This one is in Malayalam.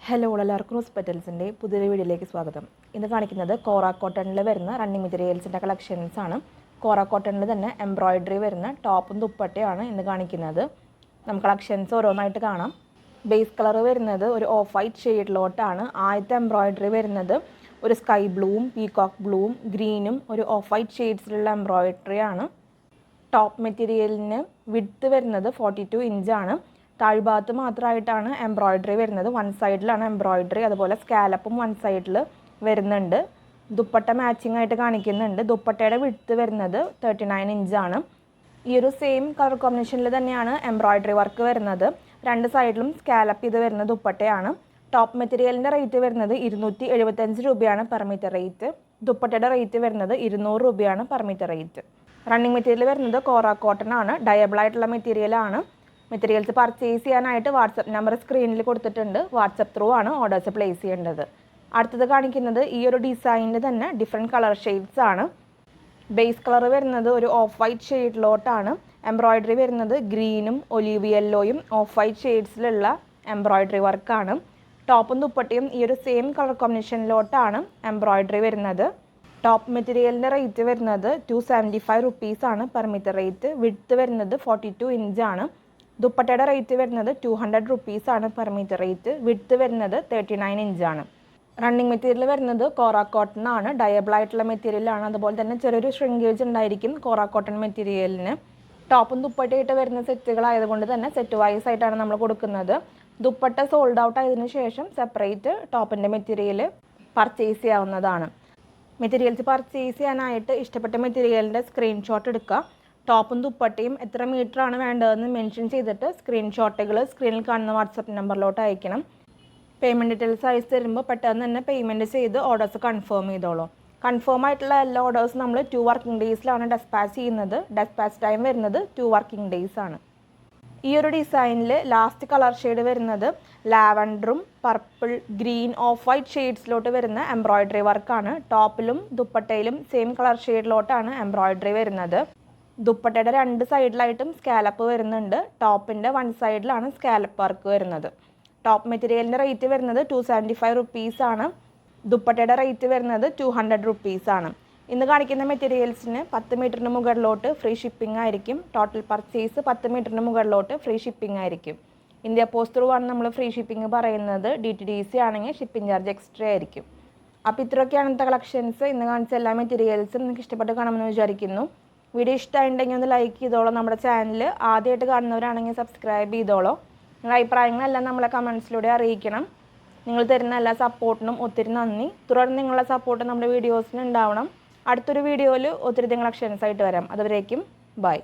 ഹലോ എല്ലാവർക്കും ഹോസ്പിറ്റൽസിൻ്റെ പുതിയൊരു വീഡിയോയിലേക്ക് സ്വാഗതം. ഇന്ന് കാണിക്കുന്നത് കോറ കോട്ടണിൽ വരുന്ന റണ്ണിങ് മെറ്റീരിയൽസിൻ്റെ കളക്ഷൻസ് ആണ്. കോറ കോട്ടണിൽ തന്നെ എംബ്രോയിഡറി വരുന്ന ടോപ്പും ദുപ്പട്ടയാണ് ഇന്ന് കാണിക്കുന്നത്. നമുക്ക് കളക്ഷൻസ് ഓരോന്നായിട്ട് കാണാം. ബേസ് കളർ വരുന്നത് ഒരു ഓഫ് വൈറ്റ് ഷെയ്ഡിലോട്ടാണ്. ആദ്യത്തെ എംബ്രോയിഡറി വരുന്നത് ഒരു സ്കൈ ബ്ലൂവും പീകോക്ക് ബ്ലൂവും ഗ്രീനും ഒരു ഓഫ് വൈറ്റ് ഷെയ്ഡ്സിലുള്ള എംബ്രോയിഡറി ആണ്. ടോപ്പ് മെറ്റീരിയലിന് വിഡ്ത്ത് വരുന്നത് 42 ഇഞ്ചാണ്. താഴ്ഭാഗത്ത് മാത്രമായിട്ടാണ് എംബ്രോയിഡറി വരുന്നത്. വൺ സൈഡിലാണ് എംബ്രോയിഡറി, അതുപോലെ സ്കാലപ്പും വൺ സൈഡിൽ വരുന്നുണ്ട്. ദുപ്പട്ട മാച്ചിങ് ആയിട്ട് കാണിക്കുന്നുണ്ട്. ദുപ്പട്ടയുടെ വിഡ്ത്ത് വരുന്നത് 39 ഇഞ്ചാണ്. ഈ ഒരു സെയിം കളർ കോമ്പിനേഷനിൽ തന്നെയാണ് എംബ്രോയിഡറി വർക്ക് വരുന്നത്. രണ്ട് സൈഡിലും സ്കാലപ്പ് ചെയ്ത് വരുന്ന ദുപ്പട്ടയാണ്. ടോപ്പ് മെറ്റീരിയലിൻ്റെ റേറ്റ് വരുന്നത് 275 രൂപയാണ് പെർ മീറ്റർ റേറ്റ്. ദുപ്പട്ടയുടെ റേറ്റ് വരുന്നത് 200 രൂപയാണ് per metre rate. Running material വരുന്നത് കോറ കോട്ടൺ ആണ്. ഡയബിൾ ആയിട്ടുള്ള മെറ്റീരിയലാണ്. മെറ്റീരിയൽസ് പർച്ചേസ് ചെയ്യാനായിട്ട് വാട്സപ്പ് നമ്പർ സ്ക്രീനിൽ കൊടുത്തിട്ടുണ്ട്. വാട്സപ്പ് ത്രൂ ആണ് ഓർഡേഴ്സ് പ്ലേസ് ചെയ്യേണ്ടത്. അടുത്തത് കാണിക്കുന്നത് ഈ ഒരു ഡിസൈനിൽ തന്നെ ഡിഫറെൻറ്റ് കളർ ഷെയ്ഡ്സ് ആണ്. ബേസ് കളർ വരുന്നത് ഒരു ഓഫ് വൈറ്റ് ഷെയ്ഡിലോട്ടാണ്. എംബ്രോയിഡറി വരുന്നത് ഗ്രീനും ഒലീവ് യെല്ലോയും ഓഫ് വൈറ്റ് ഷെയ്ഡ്സിലുള്ള എംബ്രോയിഡറി വർക്കാണ്. ടോപ്പും ദുപ്പട്ടയും ഈ ഒരു സെയിം കളർ കോമ്പിനേഷനിലോട്ടാണ് എംബ്രോയിഡറി വരുന്നത്. ടോപ്പ് മെറ്റീരിയലിൻ്റെ റേറ്റ് വരുന്നത് 275 റുപ്പീസാണ് പെർ മീറ്റർ റേറ്റ്. വിഡ്ത്ത് വരുന്നത് 42 ഇഞ്ചാണ്. ദുപ്പട്ടയുടെ റേറ്റ് വരുന്നത് 200 റുപ്പീസാണ് പെർ മീറ്റർ റേറ്റ്. വിഡ്ത്ത് വരുന്നത് 39 ഇഞ്ചാണ്. റണ്ണിങ് മെറ്റീരിയൽ വരുന്നത് കോറ കോട്ടൺ ആണ്. ഡയബിൾ ആയിട്ടുള്ള മെറ്റീരിയലാണ്. അതുപോലെ തന്നെ ചെറിയൊരു ഷ്രിങ്കേജ് ഉണ്ടായിരിക്കും കോറ കോട്ടൺ മെറ്റീരിയലിന്. ടോപ്പും ദുപ്പട്ടയായിട്ട് വരുന്ന സെറ്റുകളായതുകൊണ്ട് തന്നെ സെറ്റ് വൈസ് ആയിട്ടാണ് നമ്മൾ കൊടുക്കുന്നത്. ദുപ്പട്ട സോൾഡ് ഔട്ട് ആയതിനു ശേഷം സെപ്പറേറ്റ് ടോപ്പിൻ്റെ മെറ്റീരിയൽ പർച്ചേസ് ചെയ്യാവുന്നതാണ്. മെറ്റീരിയൽസ് പർച്ചേസ് ചെയ്യാനായിട്ട് ഇഷ്ടപ്പെട്ട മെറ്റീരിയലിൻ്റെ സ്ക്രീൻഷോട്ട് എടുക്കുക. ടോപ്പും ദുപ്പട്ടയും എത്ര മീറ്റർ ആണ് വേണ്ടതെന്ന് മെൻഷൻ ചെയ്തിട്ട് സ്ക്രീൻഷോട്ടുകൾ സ്ക്രീനിൽ കാണുന്ന വാട്സപ്പ് നമ്പറിലോട്ട് അയക്കണം. പേയ്മെൻറ്റ് ഡീറ്റെയിൽസ് അയച്ച് തരുമ്പോൾ പെട്ടെന്ന് തന്നെ പേയ്മെൻറ്റ് ചെയ്ത് ഓർഡേഴ്സ് കൺഫേം ചെയ്തോളൂ. കൺഫേം ആയിട്ടുള്ള എല്ലാ ഓർഡേഴ്സും നമ്മൾ 2 വർക്കിംഗ് ഡേയ്സിലാണ് ഡെസ്പാച്ച് ചെയ്യുന്നത്. ഡെസ്പാച്ച് ടൈം വരുന്നത് 2 വർക്കിംഗ് ഡേയ്സ് ആണ്. ഈ ഒരു ഡിസൈനിൽ ലാസ്റ്റ് കളർ ഷെയ്ഡ് വരുന്നത് ലാവൻഡറും പർപ്പിൾ ഗ്രീൻ ഓഫ് വൈറ്റ് ഷെയ്ഡ്സിലോട്ട് വരുന്ന എംബ്രോയിഡറി വർക്കാണ്. ടോപ്പിലും ദുപ്പട്ടയിലും സെയിം കളർ ഷെയ്ഡിലോട്ടാണ് എംബ്രോയിഡറി വരുന്നത്. ദുപ്പട്ടയുടെ രണ്ട് സൈഡിലായിട്ടും സ്കാലപ്പ് വരുന്നുണ്ട്. ടോപ്പിൻ്റെ വൺ സൈഡിലാണ് സ്കാലപ്പ് വർക്ക് വരുന്നത്. ടോപ്പ് മെറ്റീരിയലിൻ്റെ റേറ്റ് വരുന്നത് 275 റുപ്പീസാണ്. ദുപ്പട്ടയുടെ റേറ്റ് വരുന്നത് 200 റുപ്പീസാണ്. ഇന്ന് കാണിക്കുന്ന മെറ്റീരിയൽസിന് 10 മീറ്ററിന് മുകളിലോട്ട് ഫ്രീ ഷിപ്പിംഗ് ആയിരിക്കും. ടോട്ടൽ പർച്ചേസ് 10 മീറ്ററിന് മുകളിലോട്ട് ഫ്രീ ഷിപ്പിംഗ് ആയിരിക്കും. ഇന്ത്യ പോസ്റ്റ് ത്രൂ ആണ് നമ്മൾ ഫ്രീ ഷിപ്പിംഗ് പറയുന്നത്. DTDC ആണെങ്കിൽ ഷിപ്പിംഗ് ചാർജ് എക്സ്ട്രാ ആയിരിക്കും. അപ്പോൾ ഇത്രയൊക്കെയാണ് ഇന്നത്തെ കളക്ഷൻസ്. ഇന്ന് കാണിച്ച എല്ലാ മെറ്റീരിയൽസും നിങ്ങൾക്ക് ഇഷ്ടപ്പെട്ട് കാണുമെന്ന് വിചാരിക്കുന്നു. വീഡിയോ ഇഷ്ടമായിട്ടുണ്ടെങ്കിൽ ഒന്ന് ലൈക്ക് ചെയ്തോളൂ. നമ്മുടെ ചാനൽ ആദ്യമായിട്ട് കാണുന്നവരാണെങ്കിൽ സബ്സ്ക്രൈബ് ചെയ്തോളൂ. നിങ്ങളുടെ അഭിപ്രായങ്ങളെല്ലാം നമ്മളെ കമൻസിലൂടെ അറിയിക്കണം. നിങ്ങൾ തരുന്ന എല്ലാ സപ്പോർട്ടിനും ഒത്തിരി നന്ദി. തുടർന്ന് നിങ്ങളുടെ സപ്പോർട്ട് നമ്മുടെ വീഡിയോസിന് ഉണ്ടാവണം. അടുത്തൊരു വീഡിയോയിൽ ഒത്തിരി കളക്ഷൻസ് ആയിട്ട് വരാം. അതുവരേക്കും ബൈ.